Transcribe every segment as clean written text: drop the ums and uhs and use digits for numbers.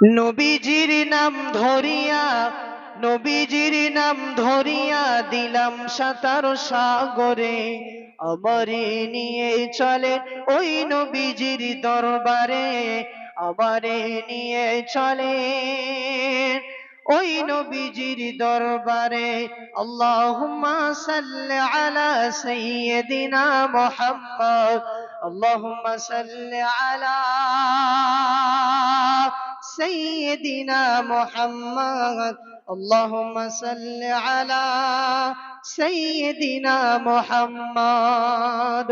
নবীজির নাম ধরিয়া নবীজির নাম ধরিয়া দিলাম সাঁতার সাগরে। আমারে নিয়ে চলে ওই নবীজির দরবারে। আমারে নিয়ে চলে ওই নবীজির দরবারে। আল্লাহুম্মা সাল্লি আলা সাইয়্যিদিনা মুহাম্মদ। আল্লাহুম্মা সাল্লি আলা سيدنا محمد। اللهم صل على سيدنا محمد।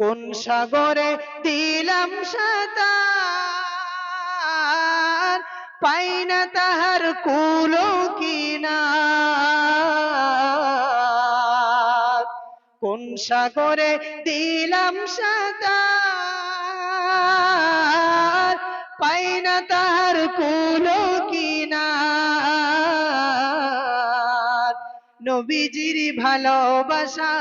কোন সাগরে দিলাম সাঁতার, পাই না তাহার কূল কিনার। কোন সাগরে দিলাম সাঁতার, পাই না তাহার কূল কিনার। নবীজির ভালোবাসা,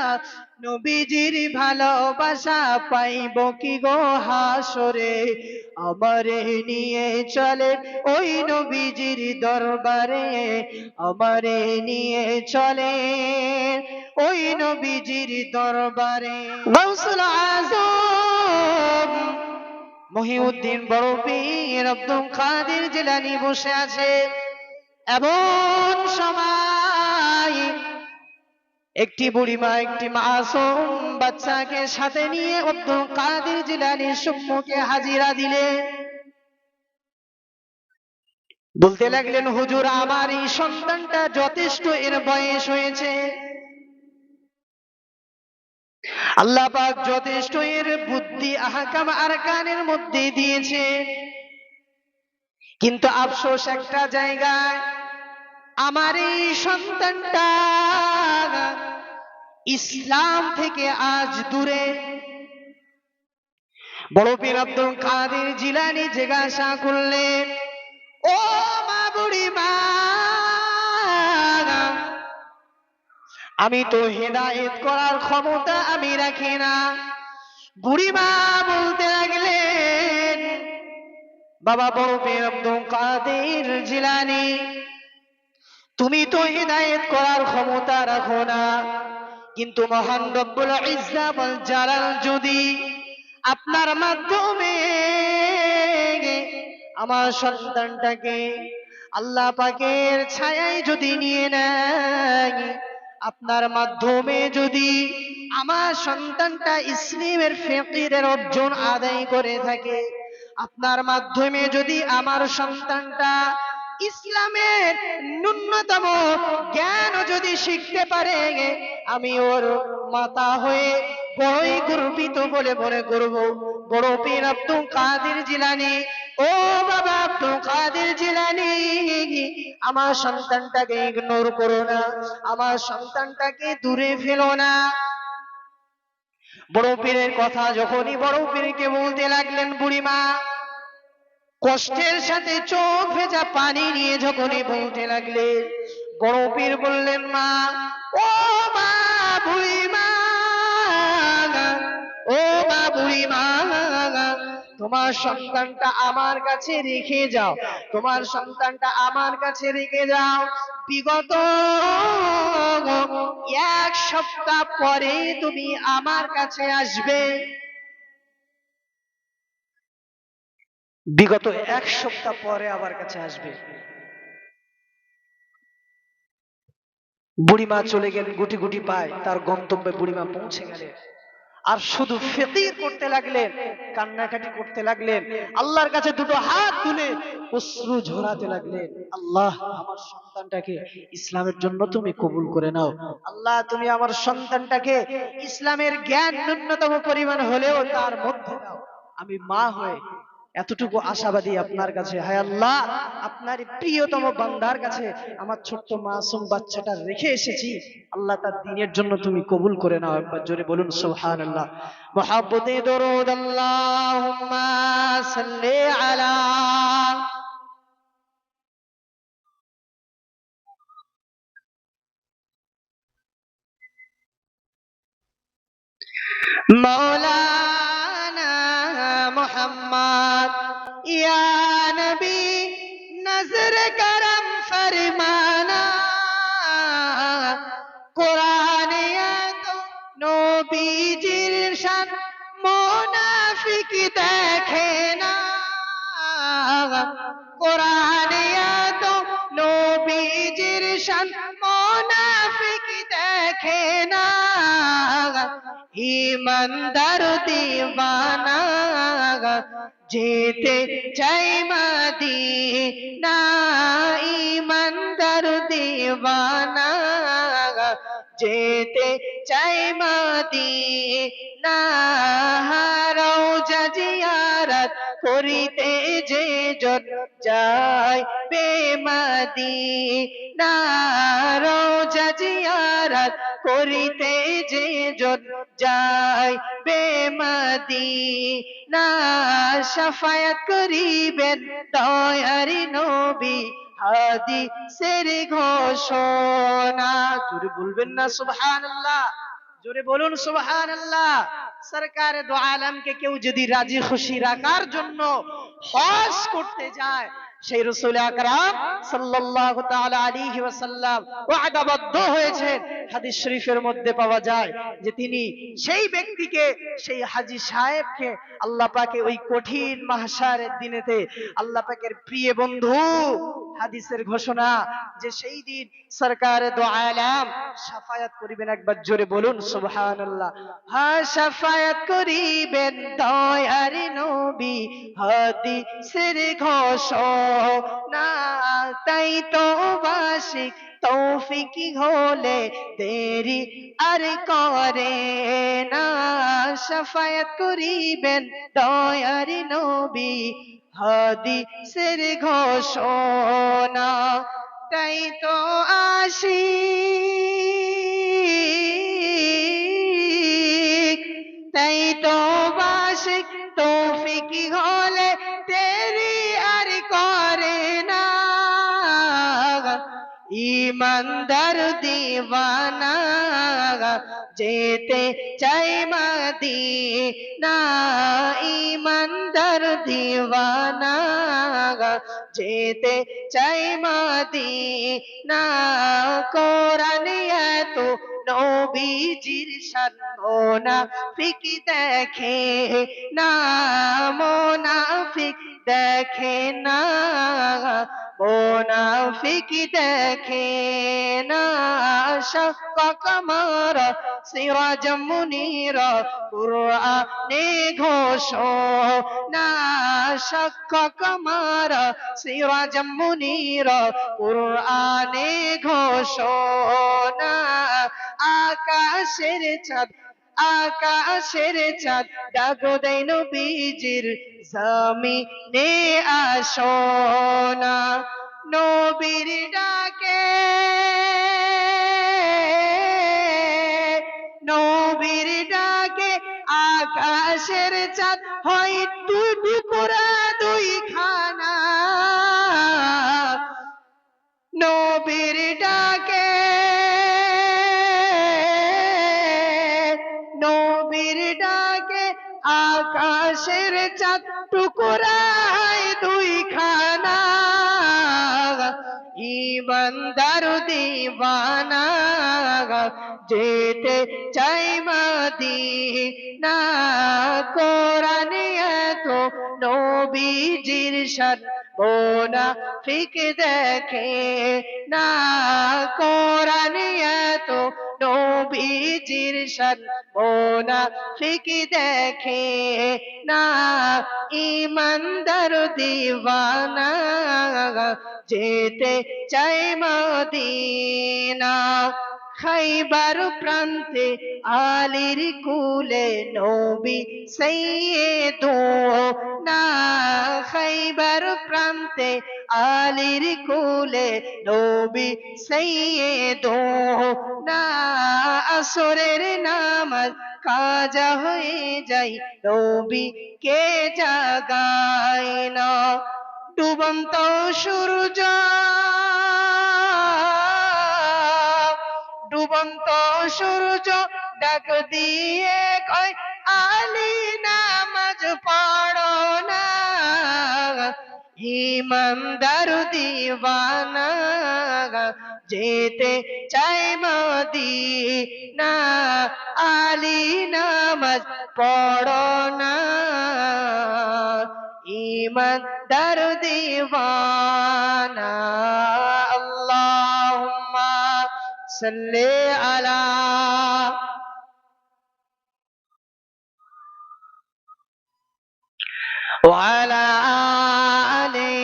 নবীজির ভালোবাসা পাইব কি গো হাসরে। আমারে নিয়ে চলে ওই নবীজির দরবারে। আমারে নিয়ে চলে ওই নবীজির দরবারে। গাউসুল আজম মহিউদ্দিন বড় পীর আব্দুল কাদের জিলানী বসে আছে। এমন সময় একটি বুড়িমা একটি মাসুম বাচ্চাকে সাথে নিয়ে আব্দুল কাদের জিলানীর সম্মুখে হাজিরা দিলেন। বলতে লাগলেন, হুজুর আমার এই সন্তানটা যথেষ্ট এর বয়স হয়েছে, আল্লাহ পাক যথেষ্ট এর বুদ্ধি আহকাম আরকানের মধ্যে দিয়েছে, কিন্তু আফসোস একটা জায়গায়, আমার এই সন্তানটা ইসলাম থেকে আজ দূরে। বড় পীর আব্দুল কাদের জিলানী জিজ্ঞাসা করলেন, ও মা বুড়ি মা, আমি তো হেদায়েত করার ক্ষমতা আমি রাখি না। বুড়িমা বলতে লাগলেন, বাবা বড় পীর আব্দুল কাদের জিলানী, তুমি তো হেদায়েত করার ক্ষমতা রাখো না, কিন্তু মহান রব্বুল ইজ্জত ওয়াল জালাল যদি আপনার মাধ্যমে আমার সন্তানটাকে আল্লাহ পাকের ছায়ায় যদি নিয়ে নেয়, আপনার মাধ্যমে যদি আমার সন্তানটা ইসলামের ফিকহের অর্জন আদায় করে থাকে, আপনার মাধ্যমে যদি আমার সন্তানটা ইসলামের ন্যূনতম জ্ঞান যদি শিখতে পারে, আমি ওর মাতা হয়ে বড়ই গর্বিত বলে মনে করব। বড় পীর আব্দুল কাদের জিলানী, ও বাবা আব্দুল কাদের জিলানী, আমার সন্তানটাকে ইগনোর করো না, আমার সন্তানটাকে দূরে ফেলো না। বড় পীরের কথা যখনই বড় পীরকে বলতে লাগলেন, বুড়িমা কষ্টের সাথে চোখ ভেজা পানি নিয়ে যখনই বলতে লাগলেন, বড় পীর বললেন, মা, ও মা বুড়িমা, ও মা বুড়িমা, তোমার সন্তানটা আমার কাছে রেখে যাও, তোমার সন্তানটা আমার কাছে রেখে যাও। বিগত 1 সপ্তাহ পরে তুমি আমার কাছে আসবে। বিগত 1 সপ্তাহ পরে আমার কাছে আসবে। বুড়িমা চলে গেলেন, গুটি গুটি পায় তার গন্তব্যে বুড়িমা পৌঁছে গেলেন। আর শুধু ফিকির করতে লাগলেন, কান্নাকাটি করতে লাগলেন, আল্লাহর কাছে দুটো হাত তুলে অশ্রু ঝরাতে লাগলেন। আল্লাহ, আমার সন্তানটাকে ইসলামের জন্য তুমি কবুল করে নাও। আল্লাহ, তুমি আমার সন্তানটাকে ইসলামের জ্ঞান ন্যূনতম পরিমাণ হলেও তার মধ্যে দাও। আমি মা হয়ে এতটুকু আশাবাদী আপনার কাছে। হায় আল্লাহ, আপনার প্রিয়তম বান্দার কাছে আমার ছোট্ট মাসুম বাচ্চাটা রেখে এসেছি, আল্লাহ তার দ্বীনের জন্য তুমি কবুল করে নাও। একবার জোরে বলুন সুবহানাল্লাহ। মুহাব্বতে দরুদ আল্লাহুম্মা সাল্লি আলা মাওলানা মুহাম্মদ। ইয়া নবী নজর করম ফরমানা কোরআনে এত নবীজির শান মুনাফিক দেখে না কোরআনে এত নবীজির শান মুনাফিক দেখে না ইমানদার দিওয়ানা যেতে চাই মদিনা ইমানদার দিওয়ানা যেতে চাই মদিনা রওজা জিয়ারত করিতে যে জন যায় বেমদিনা রওজা জিয়ারত করিতে যে জন যায় বেমদিনা শাফায়াত করিবেন দয়ারি নবী হাদিসের ঘোষণা জোরে বলবেন না সুবহানাল্লাহ জোরে বলুন সুবহানাল্লাহ সরকার দো আলমকে কেউ যদি রাজি খুশি রাখার জন্য হজ করতে যায় সেই রাসূল আকরাম সাল্লাল্লাহু তাআলা আলাইহি ওয়াসাল্লাম ওয়াদাবদ্ধ হয়েছেন হাদিস শরীফের মধ্যে পাওয়া যায় যে তিনি সেই ব্যক্তিকে সেই হাজী সাহেবকে আল্লাহ পাকে ওই কঠিন মাহশারের দিনেতে আল্লাহ পাকের প্রিয় বন্ধু হাদিসের ঘোষণা যে সেই দিন সরকার দো আলম শাফায়াত করিবেন একবার জোরে বলুন সুবহানাল্লাহ হ্যাঁ শাফায়াত করিবেন দয়ারি নবী হাদিসের ঘোষণা তাই তো বাসিক তৌফিক হলে দেরি আর করে না শাফায়াত করিবেন দয়ারি নবী হাদিসের ঘোষণা তাই তো আশিক তাই তো বাসিক তৌফিক হলে দেরি আর করে না ইমানদার দিওয়ানা যেতে চাই মদিনা ইমানদার দিওয়ানা যেতে চাই মদিনা কোরআনে এত নবীজির শান মুনাফিক দেখে না মুনাফিক দেখে না মুনাফিক দেখে না শাক্ক কমর সিরাজ মুনির কুরআনে ঘোষণা শাক্ক কমর সিরাজ মুনির কুরআনে ঘোষণা আকাশের চাঁদ ডাক দেয় নবীজির জমিনে আসনা নবীর ডাকে নবীর ডাকে আকাশের চাঁদ হয় টুকরা দুই খানা নবীর ডাকে নবীর ডাকে আকাশের চাঁদ টুকরায় দুই খানা ইমানদার দিওয়ানা যেতে চাই মদিনা কোরআনে এত নবীজির শান মুনাফিক দেখে না কোরআনে এত নবীজির শান মুনাফিক দেখে না ইমানদার দিওয়ানা যেতে চাই মদিনা খাইবার প্রান্তে আলীর কুলে নবী সৈয়দো না খাইবার প্রান্তে আলীর কুলে নবী সৈয়দো না আসরের নামাজ কাজা হয়ে যায় নবী কে জাগায় না ডুবন্ত সূর্য ডুবন্ত সূর্য ডাক দিয়ে কয় আলী নামাজ পড়ো না ইমানদার দিওয়ানা যেতে চাই মদিনা, আলী নামাজ পড়ো না, ইমানদার দিওয়ানা। আল্লাহুম্মা সাল্লি আলা ওয়ালা আলি।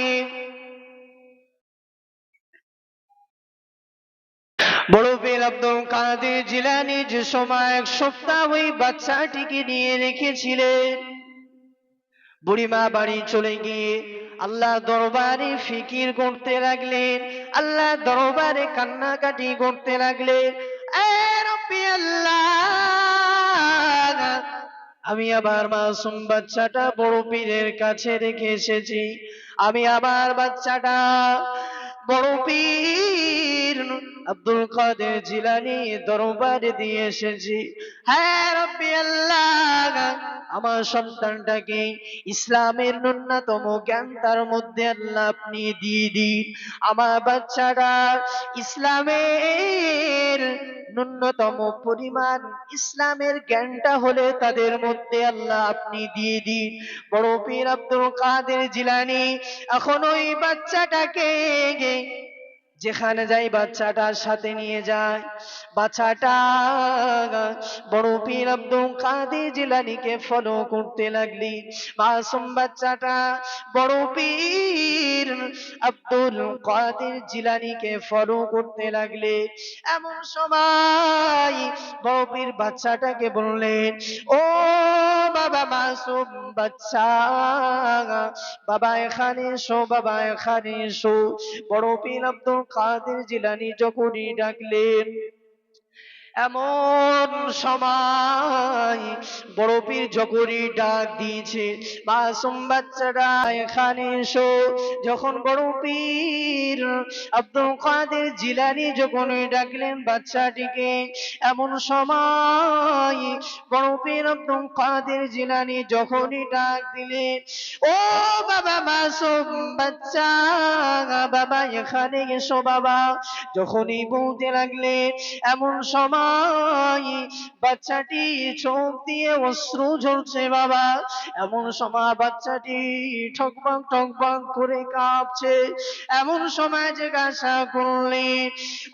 বড় পীর আব্দুল কাদের জিলানী যে সময় এক সপ্তাহ ওই বাচ্চাটিকে নিয়ে রেখেছিলেন, বুড়িমা বাড়ি চলে গিয়ে আল্লাহ দরবারে ফিকির করতে লাগলেন, আল্লাহ দরবারে কান্নাকাটি করতে লাগলেন। এ রব্বি আল্লাহ, আমি আমার মাসুম বাচ্চাটা বড় পীরের কাছে রেখে এসেছি, আমি আমার বাচ্চাটা বড় পীর আব্দুল কাদের জিলানী দরবারে দিয়ে এসেছি। হ্যাঁ রব্বি আল্লাহ, আমার সন্তানটাকে ইসলামের ন্যূনতম জ্ঞান তার মধ্যে আল্লাহ আপনি দিয়ে দিন। আমার বাচ্চারা ইসলামের ন্যূনতম পরিমাণ ইসলামের জ্ঞানটা হলে তাদের মধ্যে আল্লাহ আপনি দিয়ে দিন। বড় পীর আব্দুল কাদের জিলানী এখন ওই বাচ্চাটাকে যেখানে যাই বাচ্চাটার সাথে নিয়ে যায়। বাচ্চাটা বড় পীর আব্দুল কাদের জিলানীকে ফলো করতে লাগলি। মাসুম বাচ্চাটা বড় পীর আব্দুল কাদের জিলানীকে ফলো করতে লাগলে। এমন সময় বড় পীর বাচ্চাটাকে বললেন, ও বাবা মাসুম বাচ্চা, বাবা এখানে এসো, বাবা এখানে এসো। বড় পীর আব্দুল কাদের জিলানী যখনই ডাকলেন, এমন সময় বড় পীর যখনই ডাক দিয়েছে, মাসুম বাচ্চারা এখানে এসো। যখন বড় পীর আব্দুল কাদের জিলানী যখনই ডাকলেন বাচ্চাটিকে, এমন সময় বড় পীর আব্দুল কাদের জিলানী যখনই ডাক দিলেন, ও বাবা মাসুম বাচ্চা, বাবা এখানে এসো বাবা। যখনই বলতে লাগলেন, এমন সময় বাচ্চাটি চোখ দিয়ে অশ্রু ঝরছে বাবা। এমন সময় বাচ্চাটি ঠকবাক ঠকবাক করে কাঁপছে। এমন সময় জিজ্ঞাসা করলেন,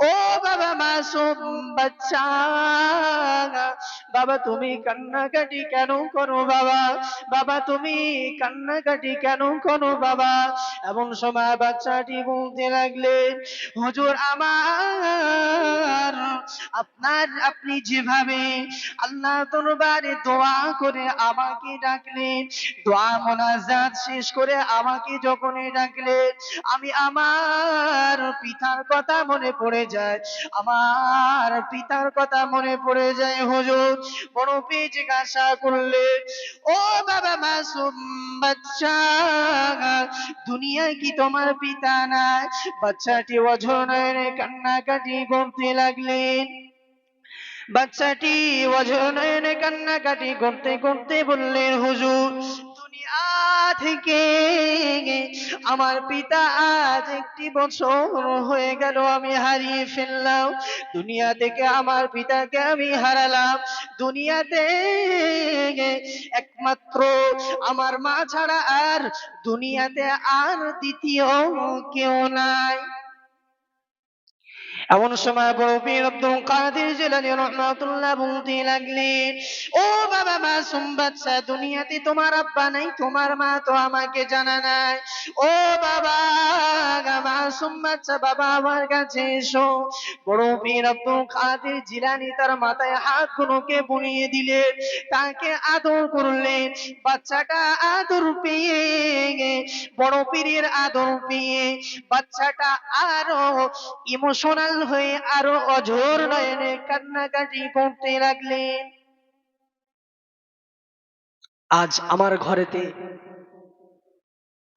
ও বাবা মাসুম বাচ্চা, বাবা তুমি কান্নাকাটি কেন করো বাবা, বাবা তুমি কান্নাকাটি কেন করো বাবা। এমন সময় বাচ্চাটি বলতে লাগলেন, হুজুর আমার আপনি যেভাবে আল্লাহ দরবারে দোয়া করে আমাকে ডাকলেন, দোয়া মোনাজাত শেষ করে আমাকে যখনই ডাকলেন, আমি আমার পিতার কথা মনে পড়ে যায়, আমার পিতার কথা মনে পড়ে যায় হুজুর। বড় পীর জিজ্ঞাসা করলেন, ও বাবা মাসুম বাচ্চা, দুনিয়ায় কি তোমার পিতা নাই? বাচ্চাটি অঝর নয়নে কান্নাকাটি করতে লাগলেন। বাচ্চাটি অঝর নয়নে কান্নাকাটি করতে করতে বললেন, হুজুর দুনিয়া থেকে আমার পিতা আজ 1 বছর হয়ে গেল আমি হারিয়ে ফেললাম। দুনিয়া থেকে আমার পিতাকে আমি হারালাম। দুনিয়াতে একমাত্র আমার মা ছাড়া আর দুনিয়াতে আর দ্বিতীয় কেউ নাই। এমন সময় বড় পীর আব্দুল কাদের জিলানী রাহমাতুল্লাহ বলতে লাগলেন, ও বাবা মাসুম বাচ্চা, দুনিয়াতে তোমার আব্বা নাই, তোমার মা তো আমাকে জানা নাই। ও বাবা মাসুম বাচ্চা, বাবা আমার কাছে এসো। বড় পীর আব্দুল কাদের জিলানী তার মাথায় হাতগুলোকে বুলিয়ে দিলেন, তাকে আদর করলেন। বাচ্চাটা আদর পেয়ে, বড় পীরের আদর পেয়ে বাচ্চাটা আরো ইমোশনাল হয়ে আরো অঝোর নয়নে কান্নাকাটি করতে লাগলেন। আজ আমার ঘরেতে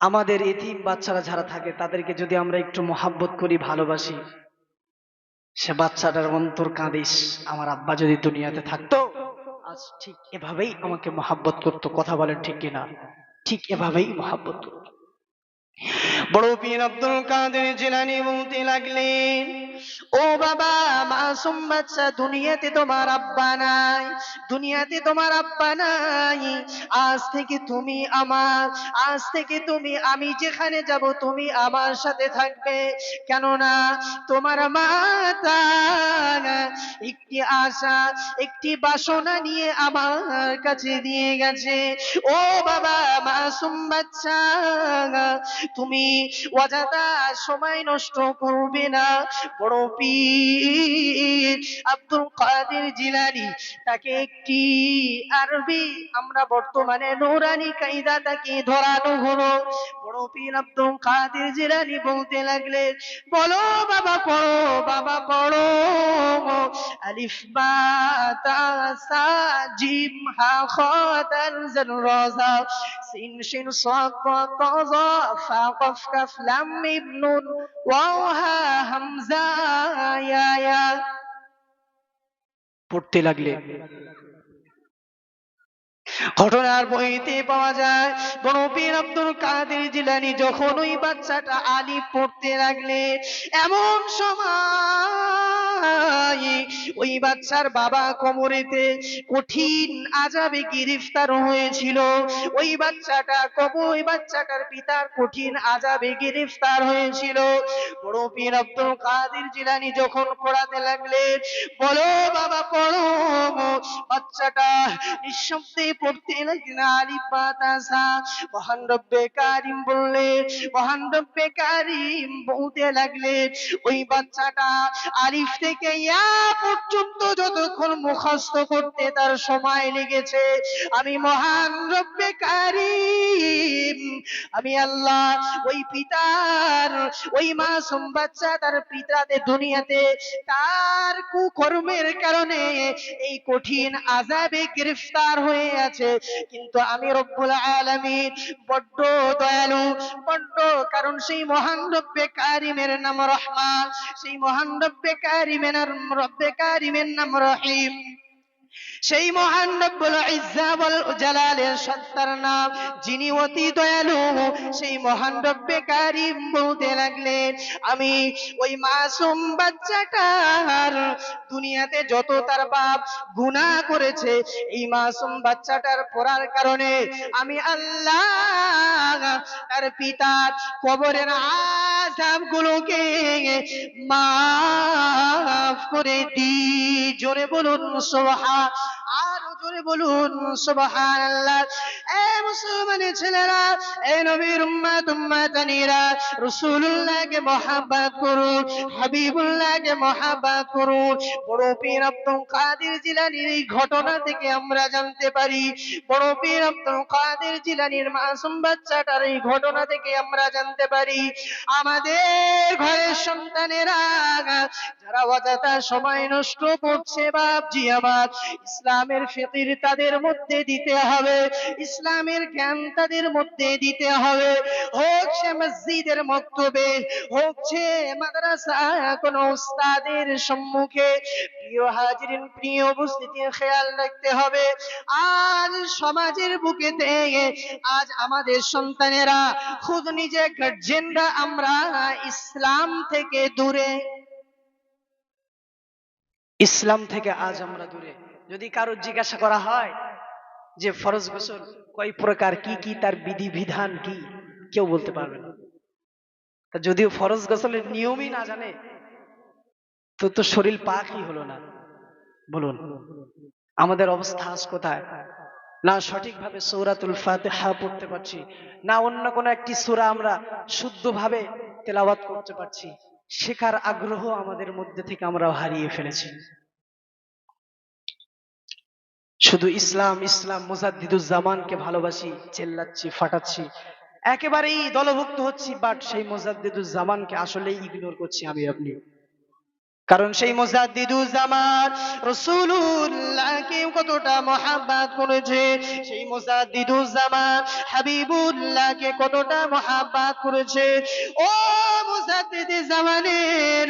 আমাদের এতিম বাচ্চারা যারা থাকে তাদেরকে যদি আমরা একটু মহাব্বত করি, ভালোবাসি, সে বাচ্চাটার অন্তর কাঁদিস, আমার আব্বা যদি দুনিয়াতে থাকতো আজ ঠিক এভাবেই আমাকে মহাব্বত করতো। কথা বলেন ঠিক কিনা? ঠিক এভাবেই মহাব্বত করতো। বড় পীর আব্দুল কাদের জিলানী বলতে লাগলেন, ও বাবা মাসুম বাচ্চা, দুনিয়াতে তোমার আব্বা নাই, দুনিয়াতে তোমার আব্বা নাই। আজ থেকে তুমি আমার, আজ থেকে তুমি, আমি যেখানে যাব তুমি আমার সাথে থাকবে। কেননা তোমার মাতা একটি আশা, একটি বাসনা নিয়ে আমার কাছে দিয়ে গেছে। ও বাবা মাসুম বাচ্চা, তুমি অযথা সময় নষ্ট করবে না। বড় পীর আব্দুল কাদের জিলানী তাকে একটি আরবি, আমরা বর্তমানে নূরানি কায়দা তাকে ধরানো হলো। বড় পীর আব্দুল কাদের জিলানী বলতে লাগলেন, বলো বাবা পড়ো, বাবা পড়ো। আলিফ বা তা সা জিম হা খ দাল জাল রা জা সিন শিন সাদ তা তা জা ফা কফ কাফ লাম মিম নুন ওয়াও হা হামজা ইয়া ইয়া। পড়তে লাগলে ঘটনার বইতে পাওয়া যায়, বড় পীর আব্দুল কাদের জিলানী যখন ওই বাচ্চাটা আলিফ পড়তে লাগলে, এমন সময় ওই বাচ্চার বাবা কোমরেতে কঠিন আযাবে গ্রেফতার হয়েছিল। ওই বাচ্চাটা ওই বাচ্চাটার পিতার কঠিন আযাবে গ্রেফতার হয়েছিল। বড় পীর আব্দুল কাদের জিলানী যখন পড়াতে লাগলেন, বলো বাবা পড়ো, বাচ্চাটা নিঃশব্দে পড়তে লাগলেন আলিফ বা তা সা। মহান রব্বে কারিম বললেন, মহান রব্বে কারিম বলতে লাগলেন, ওই বাচ্চাটা আলিফ থেকে ইয়া পর্যন্ত যতক্ষণ মুখস্থ করতে তার সময় লেগেছে, আমি মহান রব্বে কারিম, আমি আল্লাহ ওই পিতার, ওই মাসুম বাচ্চা তার পিতাদের দুনিয়াতে তার কুকর্মের কারণে এই কঠিন আযাবে গ্রেফতার হয়ে আছে, কিন্তু আমি রব্বুল আলামিন বড্ড দয়ালু, বড্ড, কারণ সেই মহান রব্বে কারিমের নাম রহমান, সেই মহান রব্বে কারিমের নাম রহিম, সেই মহান রব্বুল ইজ্জা ওয়াল জালালের সত্তার নাম যিনি অতি দয়ালু, সেই মহান রব্বে কারিম বলতে লাগলেন, আমি ওই মাসুম বাচ্চাটার দুনিয়াতে যত তার বাপ গুনাহ করেছে, এই মাসুম বাচ্চাটার পড়ার কারণে আমি আল্লাহ তার পিতার কবরের আযাবগুলোকে মাফ করে দি। জোরে বলুন সুবহান, আরো জোরে বলুন সুবহানাল্লাহ। এ মুসলমানের ছেলেরা, এ নবীর উম্মত উম্মাতানিরা, রাসূলুল্লাহকে মহব্বত করুন, হাবিবুল্লাহকে মহব্বত করুন। বড় পীর আব্দুল কাদের জিলানীর এই ঘটনা থেকে আমরা জানতে পারি, বড় পীর আব্দুল কাদের জিলানীর মাসুম বাচ্চাটার এই ঘটনা থেকে আমরা জানতে পারি, আমাদের ঘরের সন্তানেরা যারা অযথা সময় নষ্ট করছে, বাপজি আমার, ইসলামের ফিকির তাদের মধ্যে দিতে হবে, ইসলামের জ্ঞান তাদের মধ্যে দিতে হবে। হোক সে মসজিদের মক্তবে, হোক সে মাদ্রাসা কোন উস্তাদের সম্মুখে। প্রিয় হাজিরিন, প্রিয় উপস্থিতি, খেয়াল রাখতে হবে, আজ সমাজের বুকেতে আজ আমাদের সন্তানেরা, খুদ নিজে গার্জেনরা আমরা ইসলাম থেকে দূরে, ইসলাম থেকে আজ আমরা দূরে। যদি কারো জিজ্ঞাসা করা হয় যে ফরজ গোসল কয় প্রকার, কি কি তার বিধি বিধান কি, কেউ বলতে পারবে না। যদিও ফরজ গোসলের নিয়মই না জানে, তো শরীর পাকই হলো না। বলুন আমাদের অবস্থা আজ কোথায়? না সঠিকভাবে সূরাতুল ফাতিহা পড়তে পারছি, না অন্য কোন একটি সূরা আমরা শুদ্ধভাবে তেলাওয়াত করতে পারছি। শেখার আগ্রহ আমাদের মধ্যে থেকে আমরা হারিয়ে ফেলেছি। শুধু ইসলাম ইসলাম মুজাদ্দিদুজ্জামানকে ভালোবাসি, চেল্লাচ্ছি, ফাটাচ্ছি, একেবারেই দলভুক্ত হচ্ছি, বাট সেই মুজাদ্দিদুজ্জামানকে আসলেই ইগনোর করছি আমি আপনি। কারণ সেই মুজাদ্দিদুজ্জামান রাসূলুল্লাহকে কতটা মহব্বত করেছে, সেই মুজাদ্দিদুজ্জামান হাবিবুল্লাহকে কতটা মহব্বত করেছে। ও মুজাদ্দিদুজ্জামানের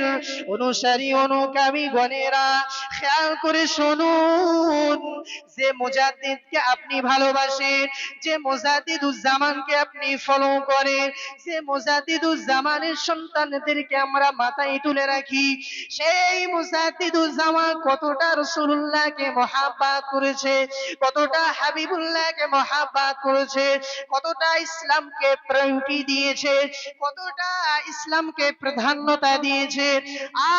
অনুসারী অনুগামী গণেরা খেয়াল করে শুনুন, যে মুজাদ্দিদকে আপনি ভালোবাসেন, যে মুজাদ্দিদুজ্জামানকে আপনি ফলো করেন, যে মুজাদ্দিদুজ্জামানের সন্তানদেরকে আমরা মাথায় তুলে রাখি, সেই মুজাদ্দিদুজ্জামান কতটা রাসূলুল্লাহকে মহব্বত করেছে, কতটা হাবিবুল্লাহকে মহব্বত করেছে, কতটা ইসলামকে প্রায়োরিটি দিয়েছে, কতটা ইসলামকে প্রাধান্যতা দিয়েছে।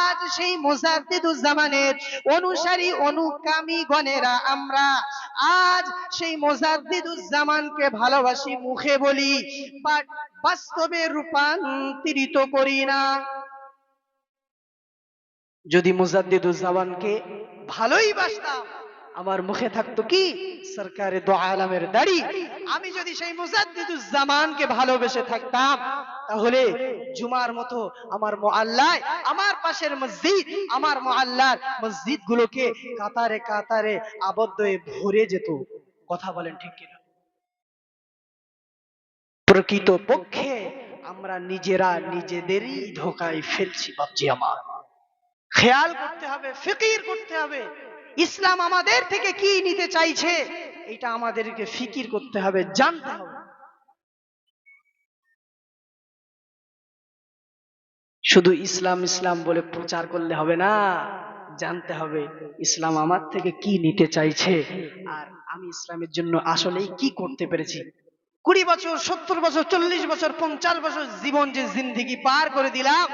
আজ সেই মুজাদ্দিদুজ্জামানের অনুসারী অনুগামী গণেরা আমরা আজ সেই মুজাদ্দিদুজ্জামানকে ভালোবাসি, মুখে বলি, বাট বাস্তবে রূপান্তরিত করি না। যদি মুজাদ্দিদুজ্জামানকে ভালোই বাসতাম, আমার মুখে থাকতো কি সরকারে দো আলমের দাড়ি। আমি যদি সেই মুজাদ্দিদুজ্জামানকে ভালোবেসে থাকতাম, তাহলে জুমার মতো আমার মুআল্লায়, আমার পাশের মসজিদ, আমার মুআল্লার মসজিদ গুলোকে কাতারে কাতারে আবদ্ধ হয়ে ভরে যেত। কথা বলেন ঠিক কিনা? প্রকৃত পক্ষে আমরা নিজেরা নিজেদেরই ধোকায় ফেলছি বাপজি আমার। খেয়াল করতে হবে, ফিকির করতে হবে, ইসলাম আমাদের থেকে কি নিতে চাইছে এটা আমাদেরকে ফিকির করতে হবে, জানতে হবে। শুধু ইসলাম ইসলাম বলে প্রচার করলে হবে না, জানতে হবে ইসলাম আমার থেকে কি নিতে চাইছে, আর আমি ইসলামের জন্য আসলেই কি করতে পেরেছি। 20 বছর, 70 বছর, 40 বছর, 50 বছর জীবন যে জিন্দেগি পার করে দিলাম,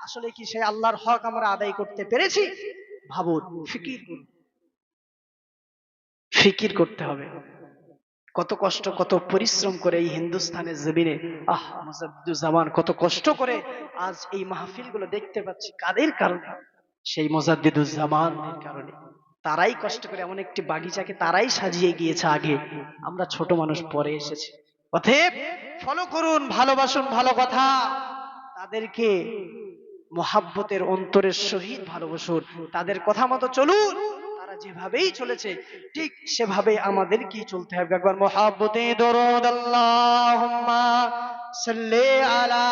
আসলে কি সেই আল্লাহর হক আমরা আদায় করতে পেরেছি? ভাবুন, ফিকির করুন, ফিকির করতে হবে। কত কষ্ট, কত পরিশ্রম করে এই হিন্দুস্তানের জমিনে মুজাদ্দিদুজ্জামান কত কষ্ট করে আজ এই মাহফিল গুলো দেখতে পাচ্ছি। কাদের কারণে? সেই মুজাদ্দিদুজ্জামানের কারণে। তারাই কষ্ট করে এমন একটি বাগিচাকে তারাই সাজিয়ে গিয়েছে আগে, আমরা ছোট মানুষ পরে এসেছি। অতএব ফলো করুন, ভালোবাসুন, ভালো কথা, তাদেরকে মহাব্বতের অন্তরের সহিত ভালোবাসুন, তাদের কথা মতো চলুন। তারা যেভাবেই চলেছে ঠিক সেভাবে আমাদের কি চলতে হবে। একবার মহাব্বতে দরুদ আল্লাহুম্মা সাল্লি আলা